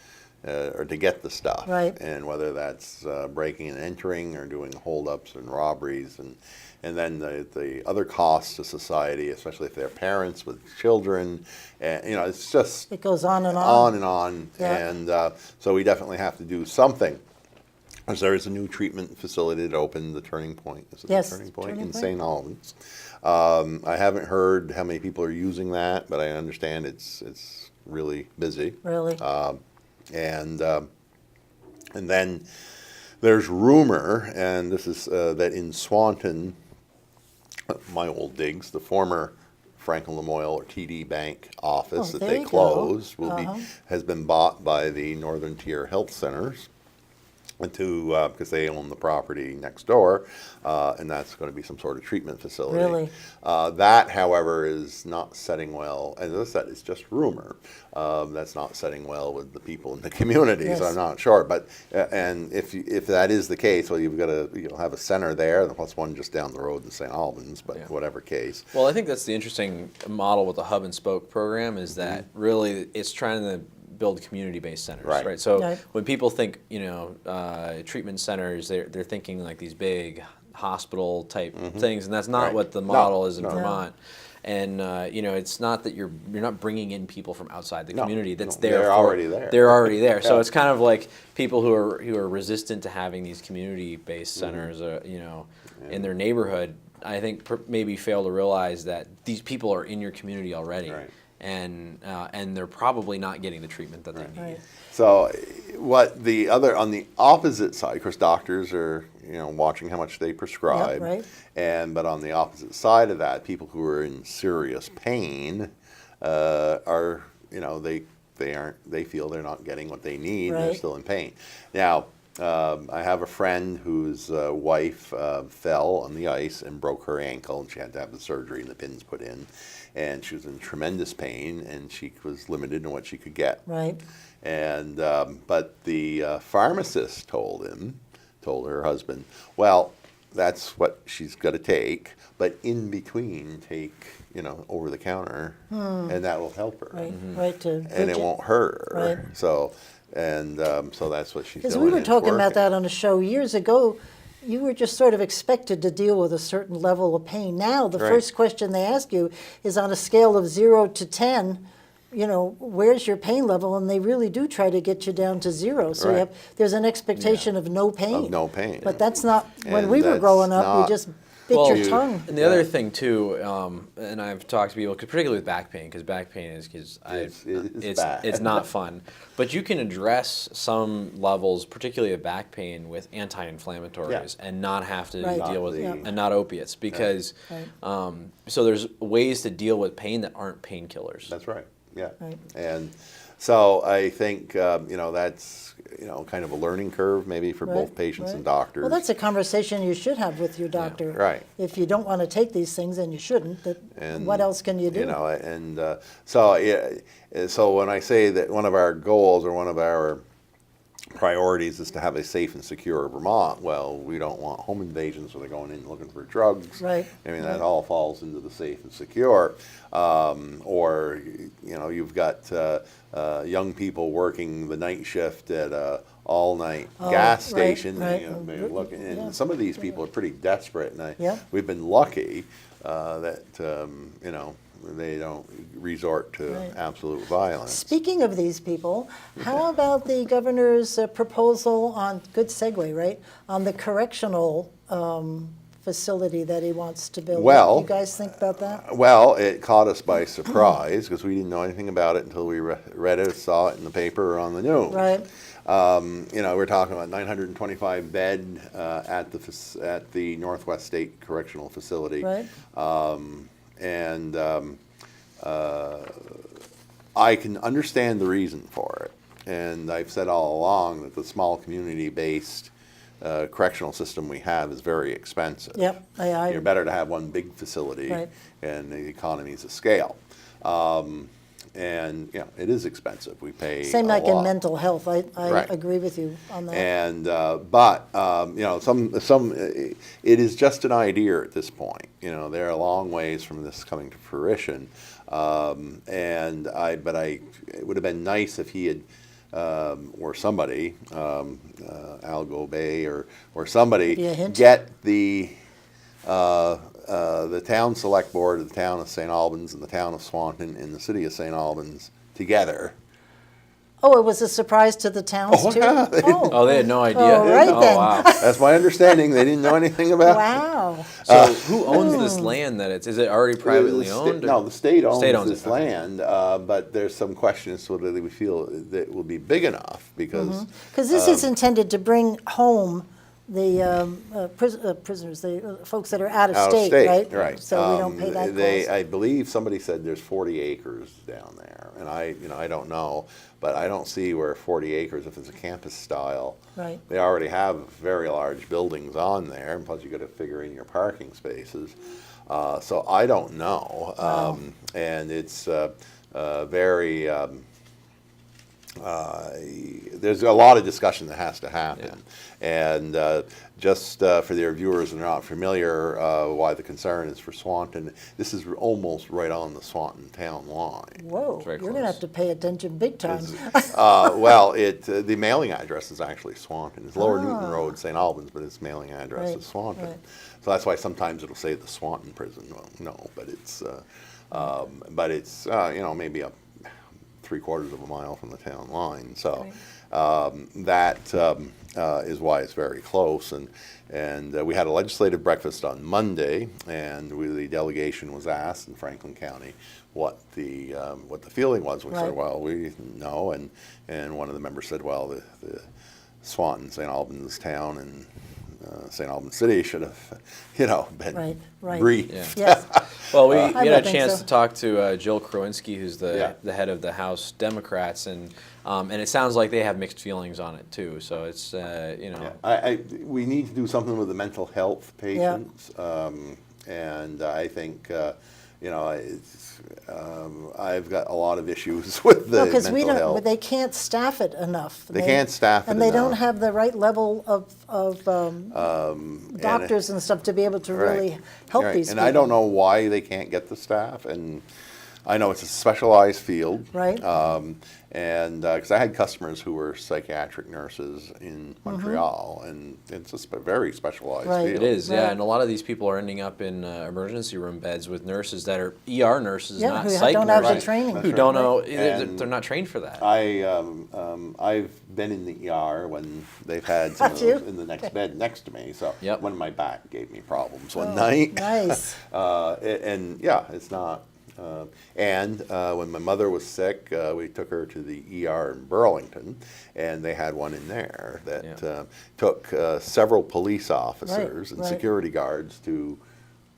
Or to get the stuff, right. And whether that's breaking and entering or doing holdups and robberies, and then the other costs to society, especially if they're parents with children, and it's just it goes on and on, and on, yeah. And so we definitely have to do something. Because there is a new treatment facility that opened, the Turning Point. Is it Yes, the Turning Point Turning in Point. St. Albans? I haven't heard how many people are using that, but I understand it's really busy. Really. And then there's rumor, and this is that in Swanton, my old digs, the former Franklin Lamoille or TD Bank office that there they you go. closed has been bought by the Northern Tier Health Centers because they own the property next door, and that's going to be some sort of treatment facility. Really? That, however, is not setting well. As I said, it's just rumor. That's not setting well with the people in the communities. Yes. I'm not sure, but and if that is the case, well, you'll have a center there, plus one just down the road in St. Albans. But whatever case. Well, I think that's the interesting model with the hub and spoke program is that really it's trying to build community-based centers, right? So when people think, treatment centers, they're thinking like these big hospital type things, and that's not what the model is in Vermont. And it's not that you're not bringing in people from outside the community. They're already there. They're already there. So it's kind of like people who are resistant to having these community-based centers, in their neighborhood. I think maybe fail to realize that these people are in your community already. Right. And they're probably not getting the treatment that they need. Right. So, on the opposite side, of course, doctors are watching how much they prescribe, right. But on the opposite side of that, people who are in serious pain are they feel they're not getting what they need. Right. They're still in pain. Now, I have a friend whose wife fell on the ice and broke her ankle, and she had to have the surgery and the pins put in. And she was in tremendous pain, and she was limited in what she could get. Right. And but the pharmacist told her husband, well, that's what she's got to take, but in between take over the counter, and that will help her. Right. Right. And it won't hurt her. Right. So that's what she's doing. Because we were and it's talking about working. that on a show years ago. You were just sort of expected to deal with a certain level of pain. Now, the first question they ask you is on a scale of 0 to 10, where's your pain level? And they really do try to get you down to 0. So there's an expectation of no pain. Of no pain. But that's not, when And we were that's growing up, you not- just bit your tongue. And the other thing too, and I've talked to people, particularly with back pain, because back pain It's bad. it's not fun. But you can address some levels, particularly of back pain, with anti-inflammatories and not have to deal with and not opiates, because so there's ways to deal with pain that aren't painkillers. That's right. Yeah. Right. And so I think that's kind of a learning curve maybe for both patients and doctors. Well, that's a conversation you should have with your doctor. Right. If you don't want to take these things, then you shouldn't. And, what else can you do? So when I say that one of our goals or one of our priorities is to have a safe and secure Vermont, well, we don't want home invasions where they're going in looking for drugs. Right. I mean, that all falls into the safe and secure. Or you've got young people working the night shift at a all-night gas station. right. And, they're looking, and some of these people are pretty desperate, and we've been lucky that they don't resort to absolute violence. Speaking of these people, how about the governor's proposal on, good segue, right, on the correctional facility that he wants to build. Well- You guys think about that? Well, it caught us by surprise because we didn't know anything about it until we read it, saw it in the paper or on the news. Right. We're talking about 925 bed at the Northwest State Correctional Facility. Right. I can understand the reason for it, and I've said all along that the small community-based correctional system we have is very expensive. Yep. You're better to have one big facility Right. and the economies of scale. And it is expensive. We pay Same a like lot. in mental health. I Right. agree with you on that. And it is just an idea at this point. They're a long ways from this coming to fruition. It would have been nice if he had, or somebody, Al Gobey or somebody, Maybe a hint? get the town select board of the town of St. Albans and the town of Swanton and the city of St. Albans together. Oh, it was a surprise to the towns Oh, too? yeah, they didn't- Oh, they had no idea? Oh, right Oh, then. wow. That's my understanding. They didn't know anything about it. Wow. So who owns this land that is it already privately The owned? No, the state owns State owns this it, okay. land, but there's some question as to whether we feel that it will be big enough because Because this is intended to bring home the prisoners, the folks that are out of out of state, state, right? right. So we don't pay that cost. I believe somebody said there's 40 acres down there, and I don't know, but I don't see where 40 acres, if it's a campus style. Right. They already have very large buildings on there, and plus you got to figure in your parking spaces. So I don't know, and it's very. There's a lot of discussion that has to happen. And just for their viewers who are not familiar, why the concern is for Swanton, this is almost right on the Swanton town line. Whoa, very you're going to close. have to pay attention big time. The mailing address is actually Swanton. It's Lower Newton Road, St. Albans, but its mailing address Right, is Swanton. right. So that's why sometimes it'll say the Swanton prison. Well, no, but it's maybe a 3/4 of a mile from the town line. So that is why it's very close. And we had a legislative breakfast on Monday, and the delegation was asked in Franklin County what the feeling was. We Right. said, well, we know, and one of the members said, well, the Swanton, St. Albans town, and St. Albans City should have, been Right. briefed. Yeah. Yes. Well, we I had a would think chance so. to talk to Jill Krowinski, who's Yeah. the head of the House Democrats, and it sounds like they have mixed feelings on it too. So it's We need to do something with the mental health patients, and I think I've got a lot of issues with the Because mental health. they can't staff it enough. They can't staff it And they don't enough. have the right level of doctors and stuff to be able to really help Right. these And people. I don't know why they can't get the staff, and I know it's a specialized field. Right. And because I had customers who were psychiatric nurses in Montreal, and it's a very specialized Right. field. it is, yeah. Right. And a lot of these people are ending up in emergency room beds with nurses that are ER nurses, Yeah, not who psych don't have the nurses, training. who That's don't right. know. And They're not trained for that. I've been in the ER when they've had some of Have you? those in the next bed next to me. So Yep. when my back gave me problems one night. Nice. It's not. When my mother was sick, we took her to the ER in Burlington, and they had one in there that Yeah. took several police officers and right. security guards to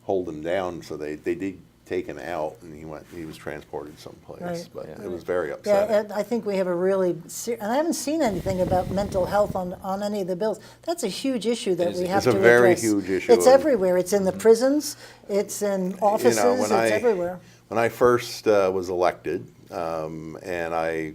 hold him down. So they did take him out, and he was transported someplace. Right. But Yeah. it was very upsetting. Yeah, and I think we have a really, and I haven't seen anything about mental health on any of the bills. That's a huge issue that It is. we have It's to a address. very huge issue, It's and- everywhere. It's in the prisons, it's in offices, when it's I- everywhere. When I first was elected, and I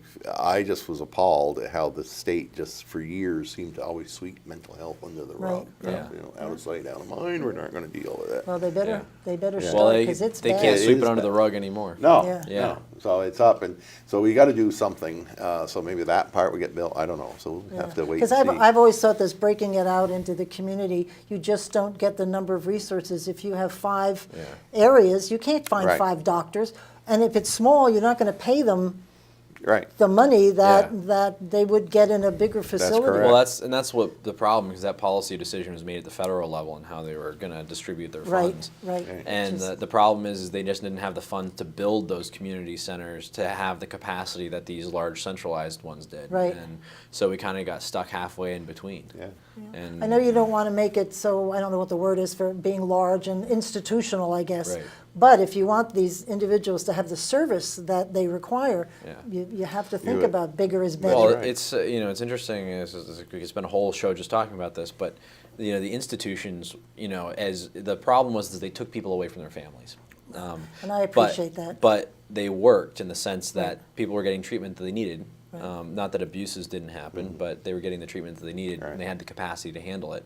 just was appalled at how the state just for years seemed to always sweep mental health under the rug. Right. Yeah. Out of sight, out of mind. We're not going to deal with it. Well, they better Well, start, because it's they bad. can't It sweep is it under the bad. rug anymore. No, Yeah. Yeah. no. So it's up, and so we got to do something. So maybe that part we get built. I don't know. So we'll have to wait. Because and see. I've always thought this breaking it out into the community, you just don't get the number of resources. If you have 5 areas, you can't find Right. 5 doctors. And if it's small, you're not going to pay them Right. the money that, Yeah. that they would get in a bigger facility. correct. Well, that's what the problem, because that policy decision was made at the federal level and how they were going to distribute their Right, funds. right. And Just- the problem is they just didn't have the funds to build those community centers to have the capacity that these large centralized ones did. Right. And so we kind of got stuck halfway in between. Yeah. And I know you don't want to make it so, I don't know what the word is for being large and institutional, I guess. Right. But if you want these individuals to have the service that they require, Yeah. you have to think would- about bigger is better. Well, right. it's it's interesting. We could spend a whole show just talking about this, but the institutions, as the problem was that they took people away from their families. And I appreciate that. But they worked in the sense that people were getting treatment that they needed. Not that abuses didn't happen, but they were getting the treatment that they needed, and they had the capacity to handle it.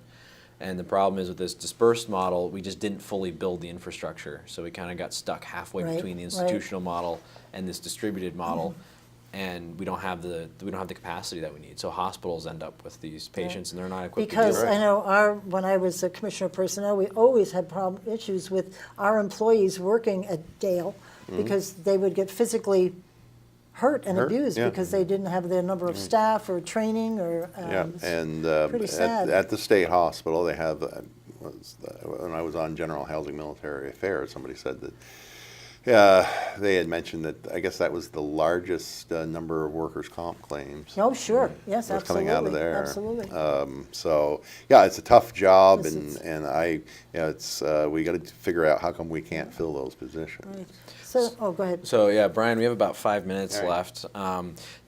And the problem is with this dispersed model, we just didn't fully build the infrastructure. So we kind of got stuck halfway Right, between the right. institutional model and this distributed model. And we don't have the capacity that we need. So hospitals end up with these patients, and they're not equipped Because to do it. I know when I was a commissioner of personnel, we always had issues with our employees working at Dale because they would get physically hurt and abused yeah. because they didn't have the number of staff or training or. Yeah, it's and pretty sad. at the state hospital, they have, when I was on General Housing Military Affairs, somebody said that, they had mentioned that, I guess that was the largest number of workers' comp claims. Oh, sure, yes, was absolutely. coming out of there. Absolutely. So, yeah, it's a tough job, Yes, and it's, we got to figure out how come we can't fill those positions. So, go ahead. So yeah, Brian, we have about 5 minutes All right. left.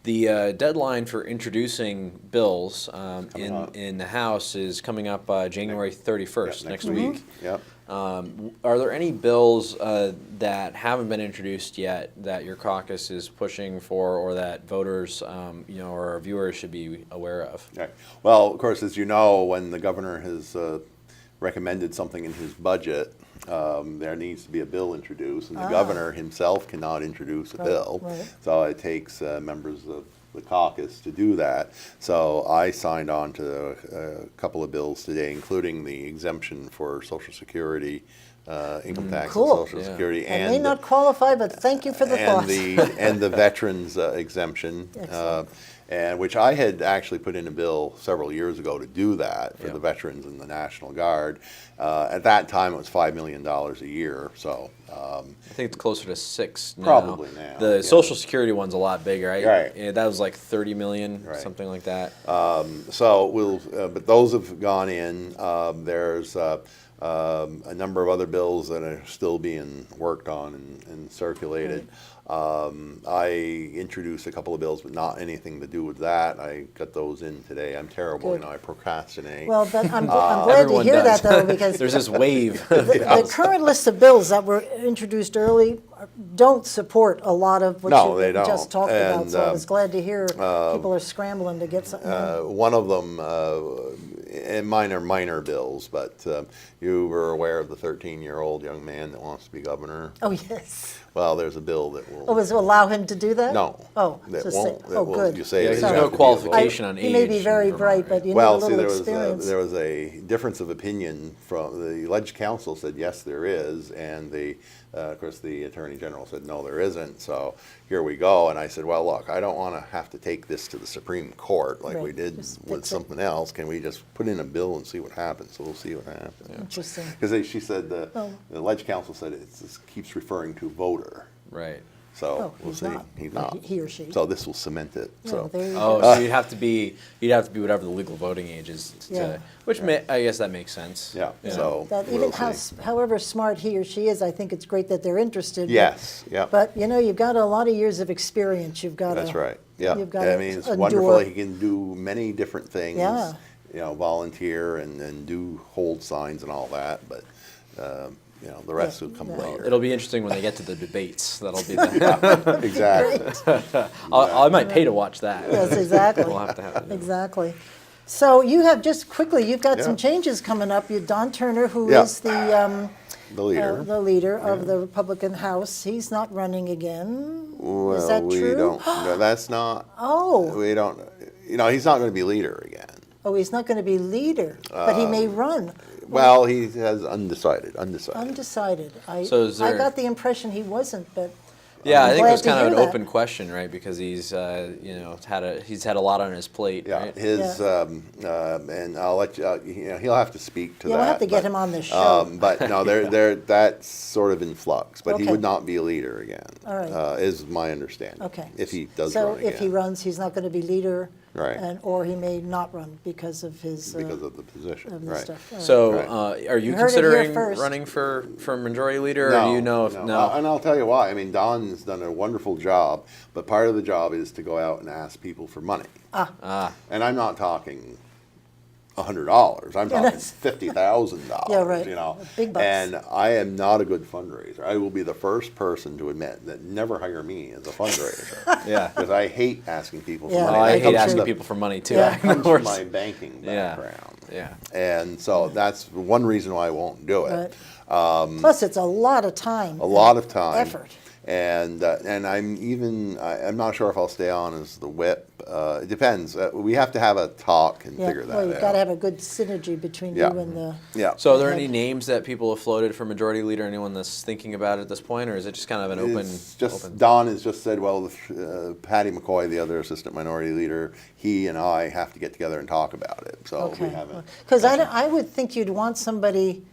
The deadline for introducing bills Coming up. in the House is coming up January 31st, Yeah, next Mm-hmm. week. Yep. Are there any bills that haven't been introduced yet that your caucus is pushing for, or that voters, or our viewers should be aware of? Right. Well, of course, as you know, when the governor has recommended something in his budget, there needs to be a bill introduced, and the governor himself cannot introduce a bill. right. So it takes members of the caucus to do that. So I signed on to a couple of bills today, including the exemption for Social Security, income tax Cool. and Social Yeah. Security, I may not qualify, but thank you for the thought. and the veterans exemption, Excellent. and which I had actually put in a bill several years ago to do that for Yeah. the veterans and the National Guard. At that time, it was $5 million a year. So I think it's closer to 6 now. Probably now, The yeah. Social Security one's a lot bigger. Right. Yeah, that was like 30 million, Right. something like that. so we'll, but those have gone in. There's a number of other bills that are still being worked on and circulated. I introduced a couple of bills, but not anything to do with that. I got those in today. I'm terrible, Good. I procrastinate. Well, but I'm glad to Everyone hear does. that, though, because There's this wave. the current list of bills that were introduced early don't support a lot of what No, you they don't. just talked about. And, So I was glad to hear people are scrambling to get something done. One of them, and minor bills, but you were aware of the 13-year-old young man that wants to be governor? Oh, yes. Well, there's a bill that will. Oh, does it allow him to do that? No. Oh, That just won't. say, That oh, will- good. You say Yeah, that you there's have no to be a voter. qualification on He may be age very in Vermont, bright, right? but you Well, need a see, little experience. there was a difference of opinion from, the Ledge Council said, yes, there is, and of course, the Attorney General said, no, there isn't, so here we go, and I said, well, look, I don't want to have to take this to the Supreme Court like we Right, did just with fix it. something else, can we just put in a bill and see what happens, so we'll see what happens. Interesting. Because she said, Oh. the Ledge Council said it keeps referring to voter, Right. so Oh, we'll he's see. not. He's not. He or she. So this will cement it, Yeah, so. there you Oh, go. so you'd have to be whatever the legal voting age is, Yeah. which I guess that makes sense. Yeah, You know. so That we'll even see. however smart he or she is, I think it's great that they're interested. but- Yes, yeah. But, you've got a lot of years of experience. You've got to. That's right, yeah. You've got I to mean, it's endure. wonderful, he can do many different things. Yeah. Volunteer and do hold signs and all that, but, the rest will come yeah. later. It'll be interesting when they get to the debates. That'll be the, Exactly. I might pay to watch that. Yes, exactly. We'll have to have it. Exactly. So you have, just quickly, you've got some Yeah. changes coming up. Don Turner, who Yeah. is the The leader. leader of the Republican House, he's not running again. Is that we true? don't, no, that's not, Oh, we don't, he's not gonna be leader again. he's not going to be leader, but he may run. Well, he has undecided. Undecided. So is I there- got the impression he wasn't, but Yeah, I think it glad was to kind of hear an that. open question, right? Because he's, you know, he's had a lot on his plate, Yeah, right? his, and I'll let you, you know, he'll have to speak to Yeah, that. we'll have to get but, him on the show. But no, that's sort of in flux, but he Okay. would not be a leader again. All right. Is my understanding. Okay. If he does So run again. if he runs, he's not going to be leader? Right. Or he may not run because of his, Because of the position, of the right. stuff. All right. So, Right. are you You heard it here considering first. running for majority leader, or do you know if no? And I'll tell you why. I mean, Don's done a wonderful job, but part of the job is to go out and ask people for money. And I'm not talking $100. I'm talking that's- $50,000. Yeah, right. You know, Big bucks. and I am not a good fundraiser. I will be the first person to admit that never hire me as a fundraiser. Yeah. Because I hate asking people for Yeah, money. Oh, I That hate comes asking from- people for money too. Yeah. I know comes from it's- my banking Yeah. background. Yeah. And so that's one reason why I won't do it. Right. Plus, it's a lot of time. A lot of time. Effort. And I'm not sure if I'll stay on as the whip. It depends. We have to have a talk and Yeah, figure that well, you've out. got to have a good synergy between you Yeah. and the, Yeah. So, are there Okay. any names that people have floated for majority leader? Anyone that's thinking about it at this point, or is it just kind of an open? It's just open? Don has just said, well, Patty McCoy, the other assistant minority leader, he and I have to get together and talk about it. So we okay. haven't. Because I would think you'd want somebody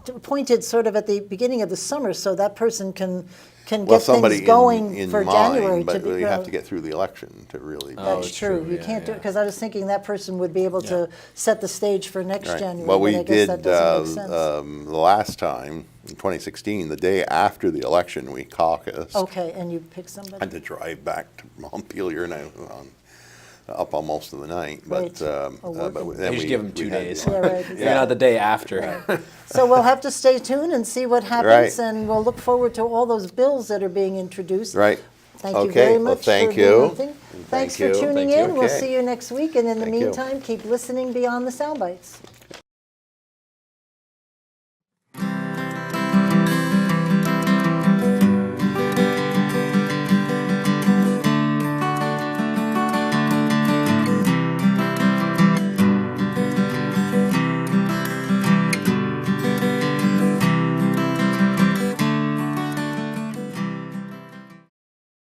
appointed sort of at the beginning of the summer so that person can Well, get somebody things going in for mind, January. but to be, we have to get through the election to really. Oh, That's it's true. true. You Yeah, can't do it yeah. because I was thinking that person would be able to set the stage for next Right. January. Well, we but I guess did that doesn't make sense. the last time in 2016, the day after the election, we caucused. Okay, and you pick I somebody. had to drive back to Montpelier and I was up all most of the night. Right. But, Oh, working. then You should give them 2 we had days. the Yeah, right. Maybe not the day after. So we'll have to stay tuned and see what happens, Right. and we'll look forward to all those bills that are being introduced. Right. Thank you Okay, very well, much thank for being you. with me. Thanks for you. tuning Thank you. in. We'll Okay. see you next week, and in the Thank you. meantime, keep listening beyond the sound bites.